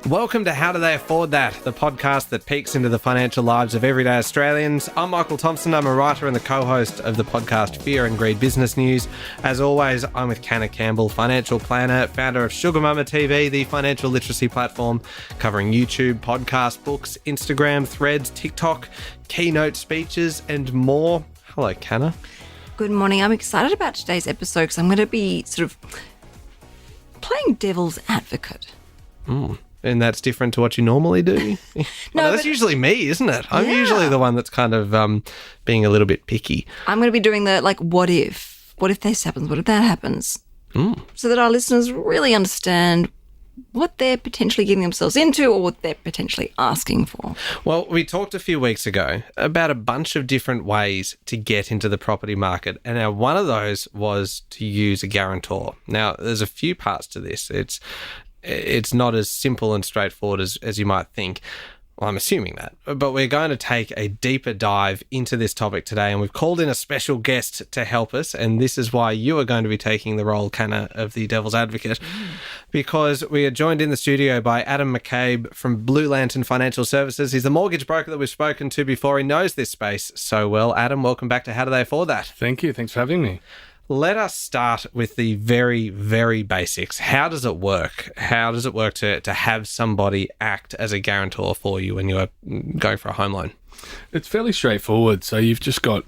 Welcome to How Do They Afford That, the podcast that peeks into the financial lives of everyday Australians. I'm Michael Thompson. I'm a writer and the co-host of the podcast Fear and Greed Business News. As always, I'm with Canna Campbell, financial planner, founder of Sugar Mama TV, the financial literacy platform covering YouTube, podcast, books, Instagram, Threads, TikTok, keynote speeches, and more. Hello, Canna. Good morning. I'm excited about today's episode because I'm going to be sort of playing devil's advocate. And that's different to what you normally do? No, that's usually me, isn't it? I'm usually the one that's kind of being a little bit picky. I'm going to be doing the, what if? What if this happens? What if that happens? So that our listeners really understand what they're potentially getting themselves into or what they're potentially asking for. Well, we talked a few weeks ago about a bunch of different ways to get into the property market. And now one of those was to use a guarantor. Now, there's a few parts to this. It's not as simple and straightforward as you might think. Well, I'm assuming that. But we're going to take a deeper dive into this topic today, and we've called in a special guest to help us, and this is why you are going to be taking the role, Canna, of the devil's advocate, because we are joined in the studio by Adam McCabe from Blue Lantern Financial Services. He's the mortgage broker that we've spoken to before. He knows this space so well. Adam, welcome back to How Do They Afford That? Thank you. Thanks for having me. Let us start with the very, very basics. How does it work? How does it work to have somebody act as a guarantor for you when you're going for a home loan? It's fairly straightforward. So you've just got,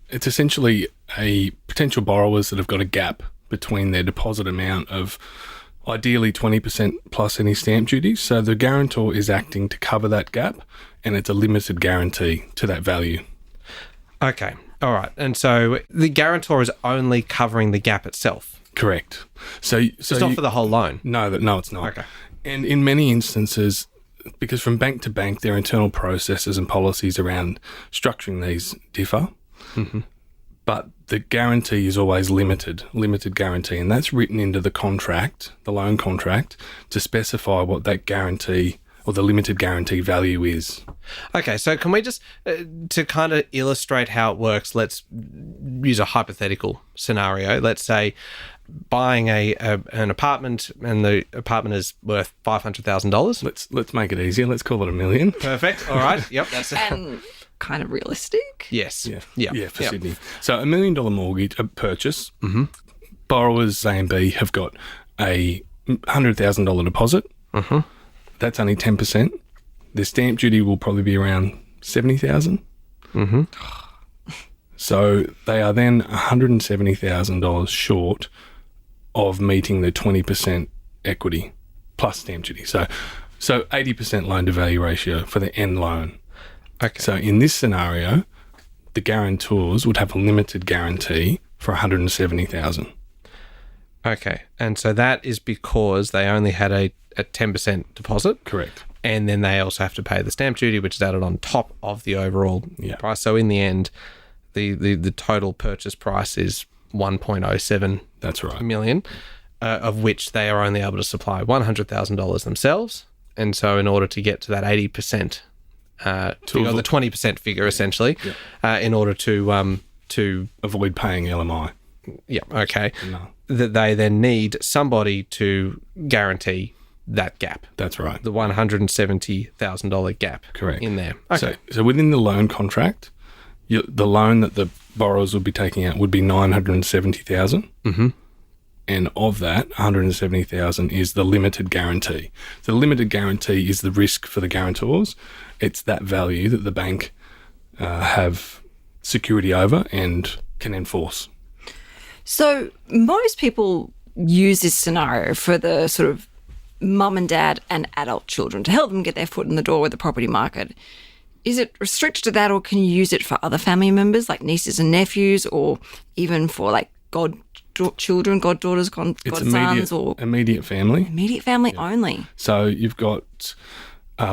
it's essentially a potential borrowers that have got a gap between their deposit amount of ideally 20% plus any stamp duty. So the guarantor is acting to cover that gap, and it's a limited guarantee to that value. Okay. All right. And so the guarantor is only covering the gap itself? Correct. So it's not for the whole loan? No, it's not. Okay. And in many instances, because from bank to bank, their internal processes and policies around structuring these differ, but the guarantee is always limited guarantee. And that's written into the contract, the loan contract, to specify what that guarantee or the limited guarantee value is. Okay, so can we just, to kind of illustrate how it works, let's use a hypothetical scenario. Let's say buying an apartment and the apartment is worth $500,000. Let's make it easier. Let's call it $1 million. Perfect. All right. Yep. That's And kind of realistic. Yes. Yeah, for Sydney. So $1 million mortgage, a purchase. Borrowers A and B have got a $100,000 deposit. That's only 10%. The stamp duty will probably be around $70,000. So they are then $170,000 short of meeting the 20% equity plus stamp duty. So 80% loan to value ratio for the end loan. Okay. So in this scenario, the guarantors would have a limited guarantee for $170,000. Okay. And so that is because they only had a 10% deposit. Correct. And then they also have to pay the stamp duty, which is added on top of the overall price. So in the end, the total purchase price is $1.07 That's right. million, of which they are only able to supply $100,000 themselves. And so in order to get to that 80%, figure, the 20% figure essentially, in order to avoid paying LMI. Yeah, okay. No. That they then need somebody to guarantee that gap. That's right. The $170,000 gap. Correct. In there. Okay. So within the loan contract, the loan that the borrowers would be taking out would be $970,000. And of that, $170,000 is the limited guarantee. So the limited guarantee is the risk for the guarantors. It's that value that the bank have security over and can enforce. So most people use this scenario for the sort of mum and dad and adult children to help them get their foot in the door with the property market. Is it restricted to that, or can you use it for other family members like nieces and nephews, or even for like godchildren, goddaughters, godsons, or immediate family? Immediate family only. So you've got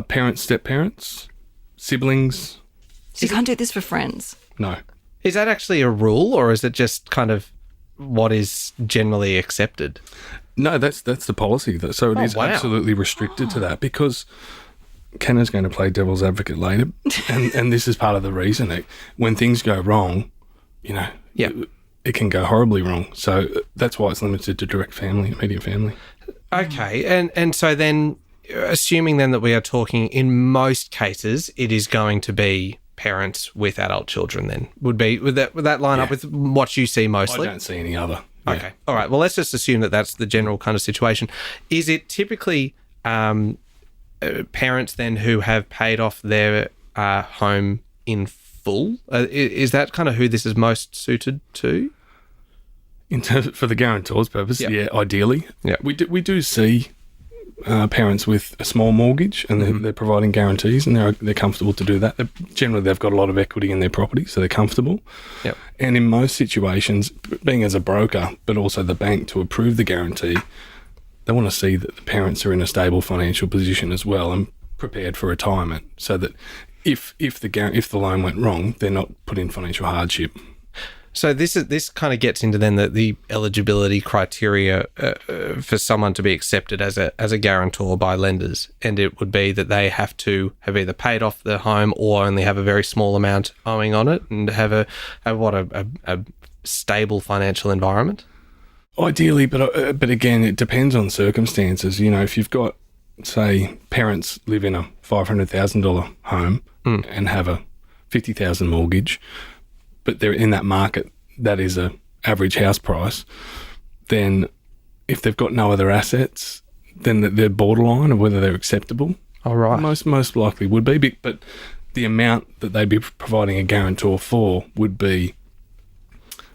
parents, step-parents, siblings. So you can't do this for friends? No. Is that actually a rule, or is it just kind of what is generally accepted? No, that's the policy. So it is absolutely restricted to that, because Kenna's going to play devil's advocate later, and this is part of the reason that when things go wrong, it can go horribly wrong. So that's why it's limited to direct family, immediate family. Okay, and so then assuming then that we are talking, in most cases, it is going to be parents with adult children then? Would that line up with what you see mostly? I don't see any other. Okay. All right. Well, let's just assume that that's the general kind of situation. Is it typically parents then who have paid off their home in full? Is that kind of who this is most suited to? In terms for the guarantor's purpose, ideally. Yeah. We do see parents with a small mortgage and they're providing guarantees and they're comfortable to do that. Generally, they've got a lot of equity in their property, so they're comfortable. Yep. And in most situations, being as a broker, but also the bank to approve the guarantee, they want to see that the parents are in a stable financial position as well and prepared for retirement, so that if the loan went wrong, they're not put in financial hardship. So this kind of gets into then the eligibility criteria for someone to be accepted as a guarantor by lenders, and it would be that they have to have either paid off the home or only have a very small amount owing on it, and have a stable financial environment. Ideally, but again, it depends on circumstances. You know, if you've got, say, parents live in a $500,000 home and have a $50,000 mortgage, but they're in that market, that is a average house price, then if they've got no other assets, then they're borderline of whether they're acceptable. All right. Most likely would be, but the amount that they'd be providing a guarantor for would be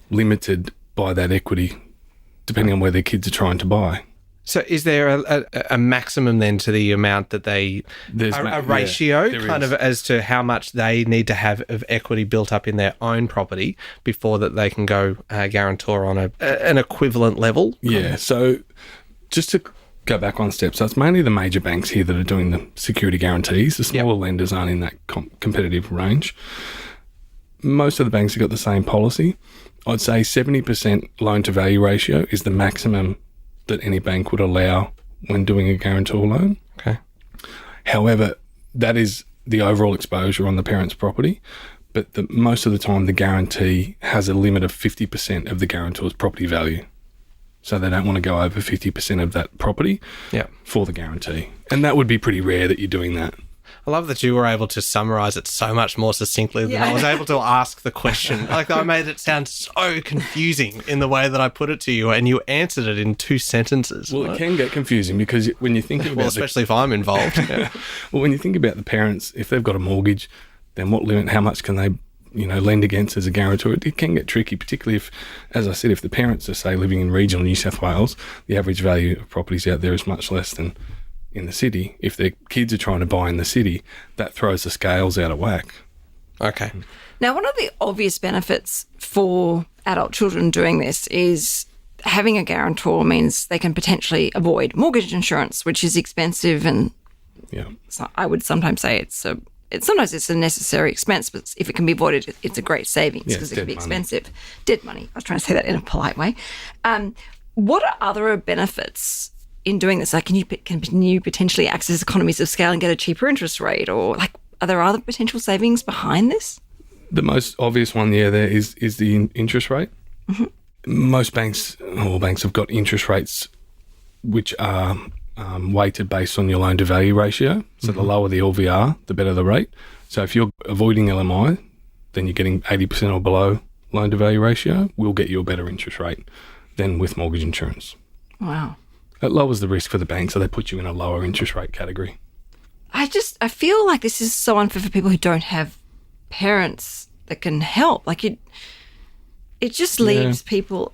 limited by that equity, depending on where their kids are trying to buy. So is there a maximum then to the amount that there's a ratio kind of as to how much they need to have of equity built up in their own property before that they can go guarantor on an equivalent level? Yeah, so just to go back one step, so it's mainly the major banks here that are doing the security guarantees. The smaller lenders aren't in that competitive range. Most of the banks have got the same policy. I'd say 70% loan-to-value ratio is the maximum that any bank would allow when doing a guarantor loan. Okay. However, that is the overall exposure on the parent's property, but most of the time the guarantee has a limit of 50% of the guarantor's property value. So they don't want to go over 50% of that property for the guarantee. And that would be pretty rare that you're doing that. I love that you were able to summarise it so much more succinctly than I was able to ask the question. Like, I made it sound so confusing in the way that I put it to you, and you answered it in 2 sentences. Well, it can get confusing because when you think about especially if I'm involved. Yeah. Well, when you think about the parents, if they've got a mortgage, then what limit, how much can they, lend against as a guarantor? It can get tricky, particularly if, as I said, if the parents are, say, living in regional New South Wales, the average value of properties out there is much less than in the city. If their kids are trying to buy in the city, that throws the scales out of whack. Okay. Now, one of the obvious benefits for adult children doing this is having a guarantor means they can potentially avoid mortgage insurance, which is expensive, and so I would sometimes say sometimes it's a necessary expense, but if it can be avoided, it's a great savings because it can be expensive. Dead money. I was trying to say that in a polite way. What are other benefits in doing this? Like, can you potentially access economies of scale and get a cheaper interest rate, or like, are there other potential savings behind this? The most obvious one, there is the interest rate. Mm-hmm. Most banks, all banks, have got interest rates which are weighted based on your loan to value ratio. So the lower the LVR, the better the rate. So if you're avoiding LMI, then you're getting 80% or below loan to value ratio. We'll get you a better interest rate than with mortgage insurance. Wow. It lowers the risk for the bank, so they put you in a lower interest rate category. I feel like this is so unfair for people who don't have parents that can help. Like, it just leaves people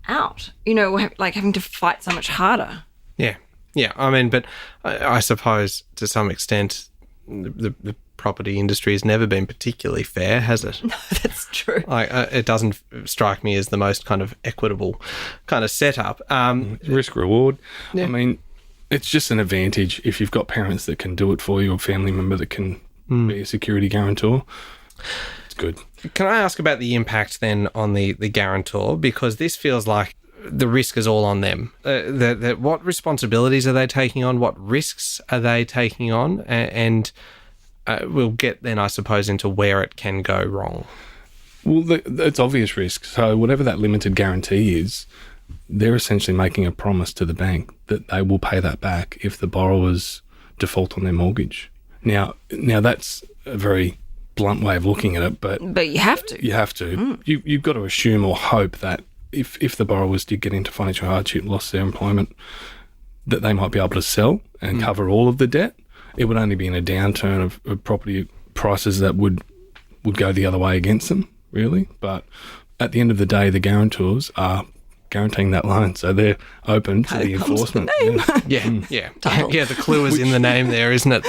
out, like having to fight so much harder. Yeah. Yeah. I mean, but I suppose to some extent the property industry has never been particularly fair, has it? No, that's true. It doesn't strike me as the most kind of equitable kind of setup. Risk reward. Yeah. I mean, it's just an advantage if you've got parents that can do it for you, or a family member that can be a security guarantor. It's good. Can I ask about the impact then on the guarantor? Because this feels like the risk is all on them. What responsibilities are they taking on? What risks are they taking on? And we'll get then, I suppose, into where it can go wrong. Well, it's obvious risk. So whatever that limited guarantee is, they're essentially making a promise to the bank that they will pay that back if the borrowers default on their mortgage. Now that's a very blunt way of looking at it, but you have to. You have to. You've got to assume or hope that if the borrowers did get into financial hardship, lost their employment, that they might be able to sell and cover all of the debt. It would only be in a downturn of property prices that would go the other way against them, really. But at the end of the day, the guarantors are guaranteeing that loan, so they're open to the enforcement. Yeah. The clue is in the name there, isn't it?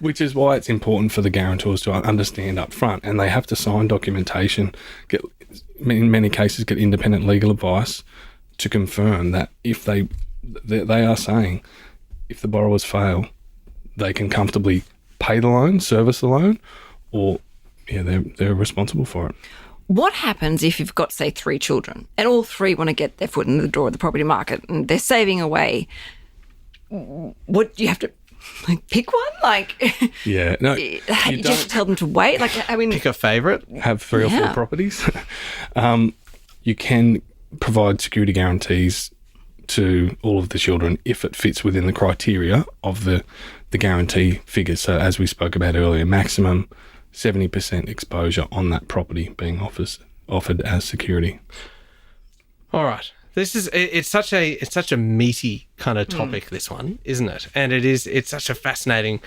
Which is why it's important for the guarantors to understand up front, and they have to sign documentation, in many cases get independent legal advice to confirm that if they are saying if the borrowers fail, they can comfortably pay the loan, service the loan, or they're responsible for it. What happens if you've got, say, 3 children and all 3 want to get their foot in the door of the property market and they're saving away? What do you have to pick one? You just tell them to wait. Pick a favourite. Have 3 or 4 properties. You can provide security guarantees to all of the children if it fits within the criteria of the guarantee figures. So as we spoke about earlier, maximum 70% exposure on that property being offered as security. All right. It's such a meaty kind of topic, this one, isn't it? And it's such a fascinating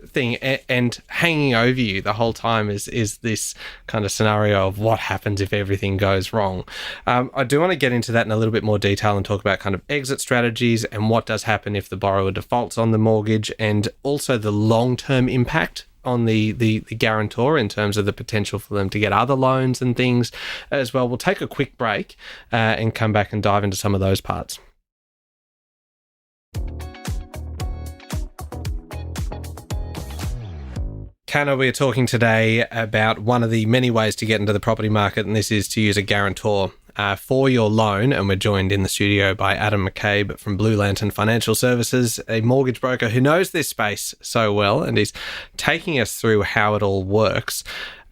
thing, and hanging over you the whole time is this kind of scenario of what happens if everything goes wrong. I do want to get into that in a little bit more detail and talk about kind of exit strategies and what does happen if the borrower defaults on the mortgage, and also the long-term impact on the guarantor in terms of the potential for them to get other loans and things as well. We'll take a quick break and come back and dive into some of those parts. Canna, we're talking today about one of the many ways to get into the property market, and this is to use a guarantor for your loan. And we're joined in the studio by Adam McCabe from Blue Lantern Financial Services, a mortgage broker who knows this space so well and is taking us through how it all works.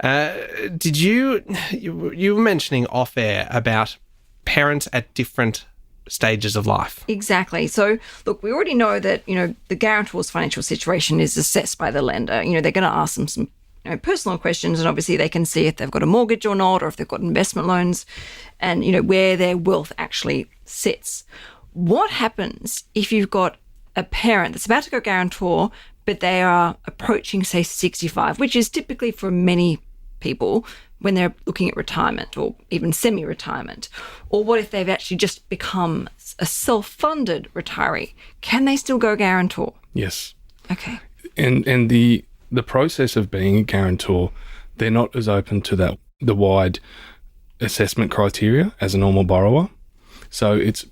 You were mentioning off air about parents at different stages of life. Exactly. So, look, we already know that, the guarantor's financial situation is assessed by the lender. They're going to ask them some personal questions, and obviously they can see if they've got a mortgage or not, or if they've got investment loans, and, where their wealth actually sits. What happens if you've got a parent that's about to go guarantor, but they are approaching, say, 65, which is typically for many people when they're looking at retirement or even semi-retirement? Or what if they've actually just become a self-funded retiree? Can they still go guarantor? Yes. Okay. And the process of being a guarantor, they're not as open to the wide assessment criteria as a normal borrower. So it's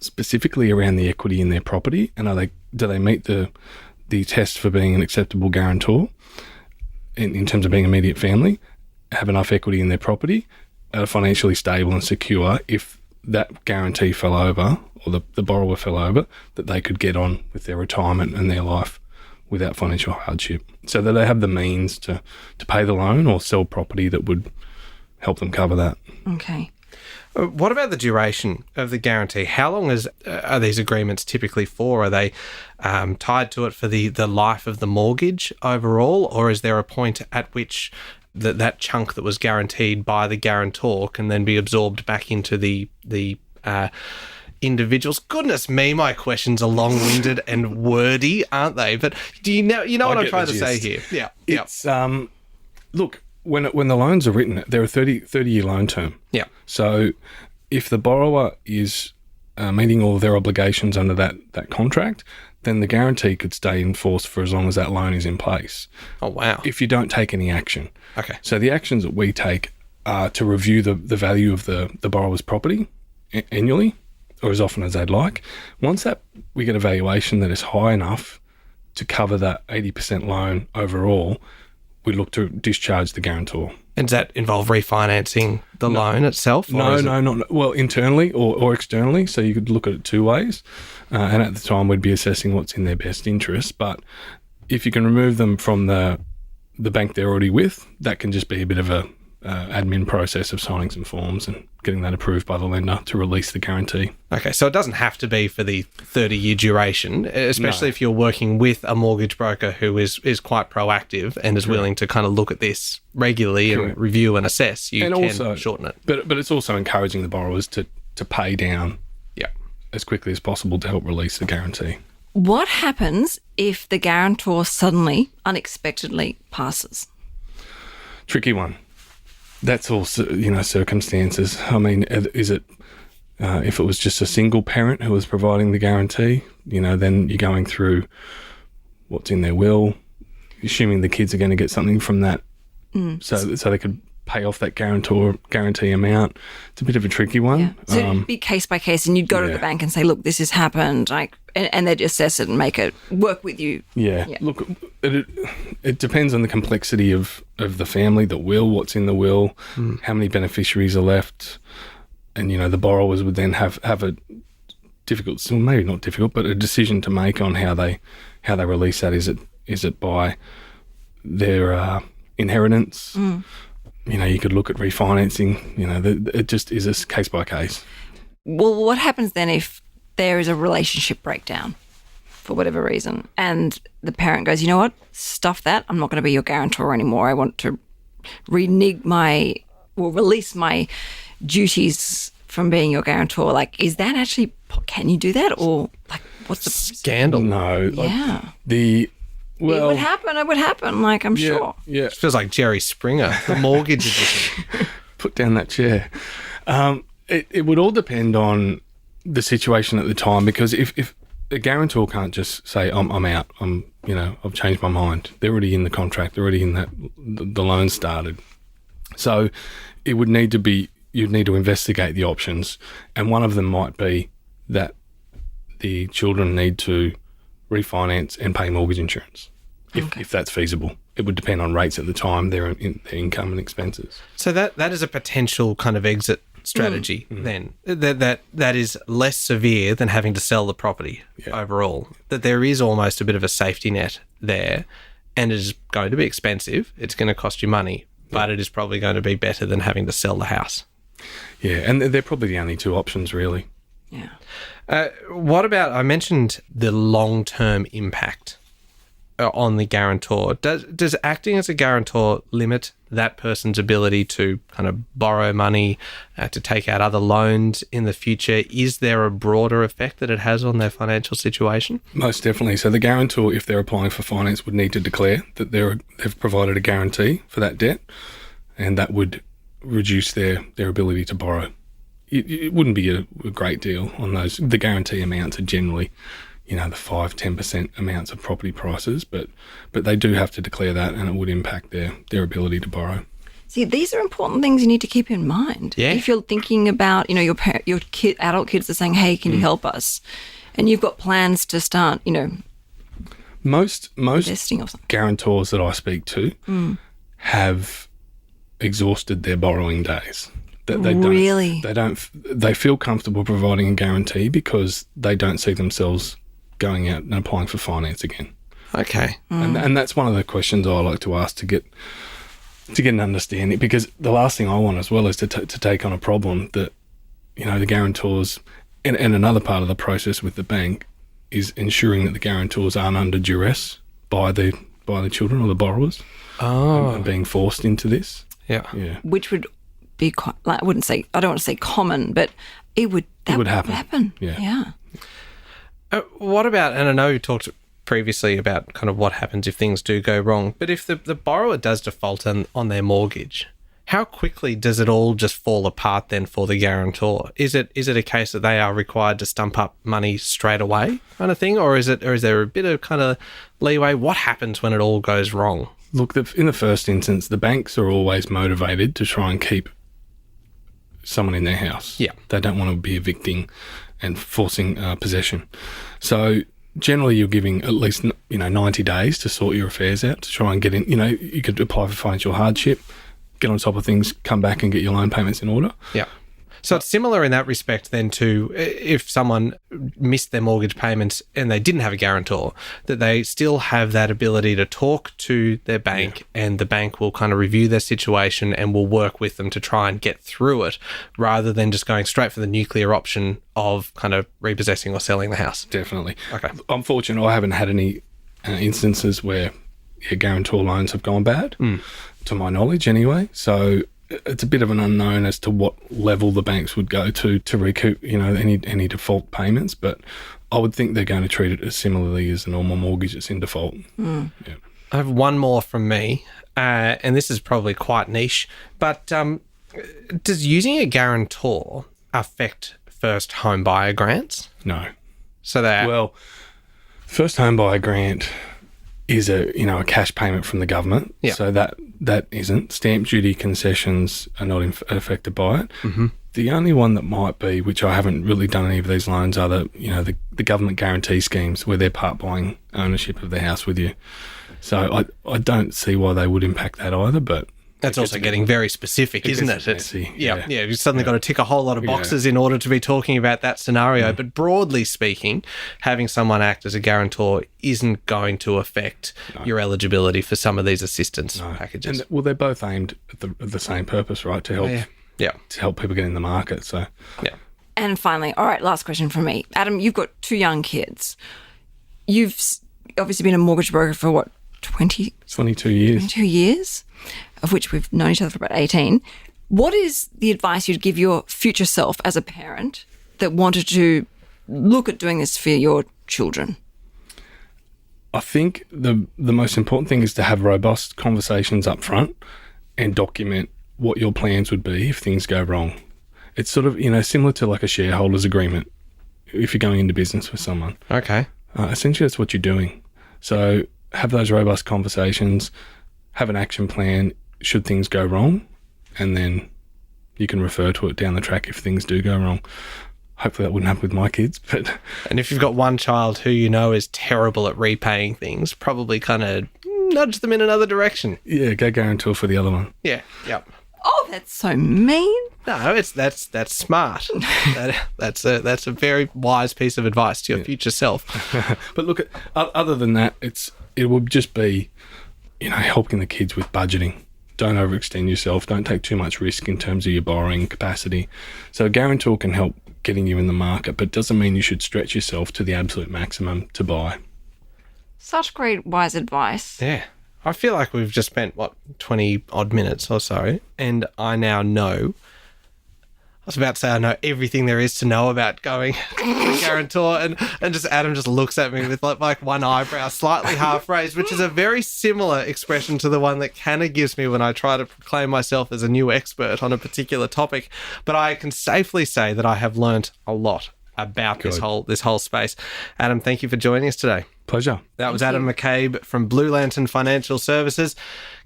specifically around the equity in their property, and do they meet the test for being an acceptable guarantor in terms of being immediate family, have enough equity in their property, are financially stable and secure. If that guarantee fell over, or the borrower fell over, that they could get on with their retirement and their life without financial hardship, so that they have the means to pay the loan or sell property that would help them cover that. Okay. What about the duration of the guarantee? How long are these agreements typically for? Are they tied to it for the life of the mortgage overall, or is there a point at which that chunk that was guaranteed by the guarantor can then be absorbed back into the individuals? Goodness me, my questions are long-winded and wordy, aren't they? But do you know what I'm trying to say here? Yeah. It's look, when the loans are written, they're a 30-year loan term. Yeah. So if the borrower is meeting all of their obligations under that contract, then the guarantee could stay in force for as long as that loan is in place. Oh, wow. If you don't take any action. Okay. So the actions that we take are to review the value of the borrower's property annually, or as often as they'd like. Once we get a valuation that is high enough to cover that 80% loan overall, we look to discharge the guarantor. And does that involve refinancing the loan itself? No, not well, internally or externally. So you could look at it 2 ways. And at the time, we'd be assessing what's in their best interest. But if you can remove them from the bank they're already with, that can just be a bit of a admin process of signing some forms and getting that approved by the lender to release the guarantee. Okay, so it doesn't have to be for the 30-year duration, especially if you're working with a mortgage broker who is quite proactive and is willing to kind of look at this regularly and review and assess. You can also shorten it. But it's also encouraging the borrowers to pay down as quickly as possible to help release the guarantee. What happens if the guarantor suddenly, unexpectedly passes? Tricky one. That's all, circumstances. I mean, is it if it was just a single parent who was providing the guarantee, then you're going through what's in their will, assuming the kids are going to get something from that, so they could pay off that guarantee amount. It's a bit of a tricky one. Yeah. So it'd be case by case, and you'd go to the bank and say, "Look, this has happened," and they'd assess it and make it work with you. Yeah. Look, it depends on the complexity of the family, the will, what's in the will, how many beneficiaries are left, and the borrowers would then have a difficult, well, maybe not difficult, but a decision to make on how they release that. Is it by their inheritance? You could look at refinancing. It just is a case by case. Well, what happens then if there is a relationship breakdown for whatever reason and the parent goes, you know what, stuff that, I'm not going to be your guarantor anymore. I want to release my duties from being your guarantor. Like, is that actually, can you do that? Or like, what's the scandal? No. Yeah. It would happen, like, I'm sure. Yeah. It feels like Jerry Springer, the mortgage edition. Put down that chair. It would all depend on the situation at the time, because if a guarantor can't just say, I'm out, I've changed my mind. They're already in the contract, they're already in that, the loan started. So it would need to be, you'd need to investigate the options. And one of them might be that the children need to refinance and pay mortgage insurance, if that's feasible. It would depend on rates at the time, their income and expenses. So that is a potential kind of exit strategy then. That is less severe than having to sell the property overall. That there is almost a bit of a safety net there, and it is going to be expensive. It's going to cost you money, but it is probably going to be better than having to sell the house. Yeah, and they're probably the only two options, really. Yeah. What about, I mentioned the long-term impact on the guarantor. Does acting as a guarantor limit that person's ability to kind of borrow money, to take out other loans in the future? Is there a broader effect that it has on their financial situation? Most definitely. So the guarantor, if they're applying for finance, would need to declare that they've provided a guarantee for that debt, and that would reduce their ability to borrow. It wouldn't be a great deal on those. The guarantee amounts are generally, the 5-10% amounts of property prices, but they do have to declare that, and it would impact their ability to borrow. See, these are important things you need to keep in mind. Yeah. If you're thinking about, your adult kids are saying, "Hey, can you help us?" and you've got plans to start, most investing or something. Guarantors that I speak to have exhausted their borrowing days. Really? They feel comfortable providing a guarantee because they don't see themselves going out and applying for finance again. Okay. And that's one of the questions I like to ask to get an understanding, because the last thing I want as well is to take on a problem that, the guarantors, and another part of the process with the bank is ensuring that the guarantors aren't under duress by the children or the borrowers and being forced into this. Yeah. Which would be, I don't want to say common, but it would happen. Yeah. What about, and I know you talked previously about kind of what happens if things do go wrong, but if the borrower does default on their mortgage, how quickly does it all just fall apart then for the guarantor? Is it a case that they are required to stump up money straight away kind of thing, or is there a bit of kind of leeway? What happens when it all goes wrong? Look, in the first instance, the banks are always motivated to try and keep someone in their house. Yeah. They don't want to be evicting and forcing possession. So generally you're giving at least 90 days to sort your affairs out, to try and get in. You could apply for financial hardship, get on top of things, come back and get your loan payments in order. Yeah. So it's similar in that respect then to if someone missed their mortgage payments and they didn't have a guarantor, that they still have that ability to talk to their bank and the bank will kind of review their situation and will work with them to try and get through it rather than just going straight for the nuclear option of kind of repossessing or selling the house. Definitely. Okay. I'm fortunate I haven't had any instances where guarantor loans have gone bad, to my knowledge anyway. So it's a bit of an unknown as to what level the banks would go to recoup, any default payments. But I would think they're going to treat it as similarly as a normal mortgage that's in default. Yeah. I have one more from me, and this is probably quite niche, but does using a guarantor affect first home buyer grants? No. So that Well, first home buyer grant is a cash payment from the government. Yeah. So that isn't. Stamp duty concessions are not affected by it. Mm-hmm. The only one that might be, which I haven't really done any of these loans, are the government guarantee schemes where they're part buying ownership of the house with you. So I don't see why they would impact that either, but that's also getting very specific, isn't it? It's messy. Yeah. You've suddenly got to tick a whole lot of boxes in order to be talking about that scenario. But broadly speaking, having someone act as a guarantor isn't going to affect your eligibility for some of these assistance packages. And, they're both aimed at the same purpose, right? To help, to help people get in the market. So, yeah. And finally, all right, last question from me. Adam, you've got 2 young kids. You've obviously been a mortgage broker for what, 22 years? 22 years, of which we've known each other for about 18. What is the advice you'd give your future self as a parent that wanted to look at doing this for your children? I think the most important thing is to have robust conversations up front and document what your plans would be if things go wrong. It's sort of, similar to like a shareholders agreement if you're going into business with someone. Okay. Essentially, that's what you're doing. So have those robust conversations, have an action plan should things go wrong, and then you can refer to it down the track if things do go wrong. Hopefully that wouldn't happen with my kids. And if you've got one child who is terrible at repaying things, probably kind of nudge them in another direction. Yeah, go guarantor for the other one. Yeah, yep. Oh, that's so mean. No, that's smart. That's a very wise piece of advice to your future self. But look, other than that, it would just be, helping the kids with budgeting. Don't overextend yourself. Don't take too much risk in terms of your borrowing capacity. So a guarantor can help getting you in the market, but doesn't mean you should stretch yourself to the absolute maximum to buy. Such great wise advice. Yeah. I feel like we've just spent, 20 odd minutes or so, and I now know. I was about to say I know everything there is to know about going guarantor, and just Adam just looks at me with like one eyebrow slightly half raised, which is a very similar expression to the one that Canna gives me when I try to proclaim myself as a new expert on a particular topic. But I can safely say that I have learnt a lot about this whole space. Adam, thank you for joining us today. Pleasure. That was Adam McCabe from Blue Lantern Financial Services.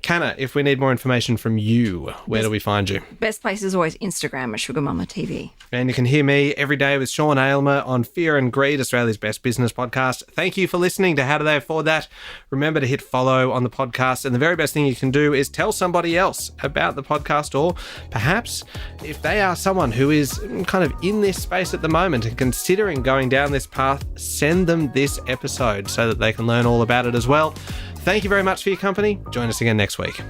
Canna, if we need more information from you, where do we find you? Best place is always Instagram at Sugar Mama TV. And you can hear me every day with Sean Aylmer on Fear and Greed, Australia's best business podcast. Thank you for listening to How Do They Afford That? Remember to hit follow on the podcast. And the very best thing you can do is tell somebody else about the podcast, or perhaps if they are someone who is kind of in this space at the moment and considering going down this path, send them this episode so that they can learn all about it as well. Thank you very much for your company. Join us again next week.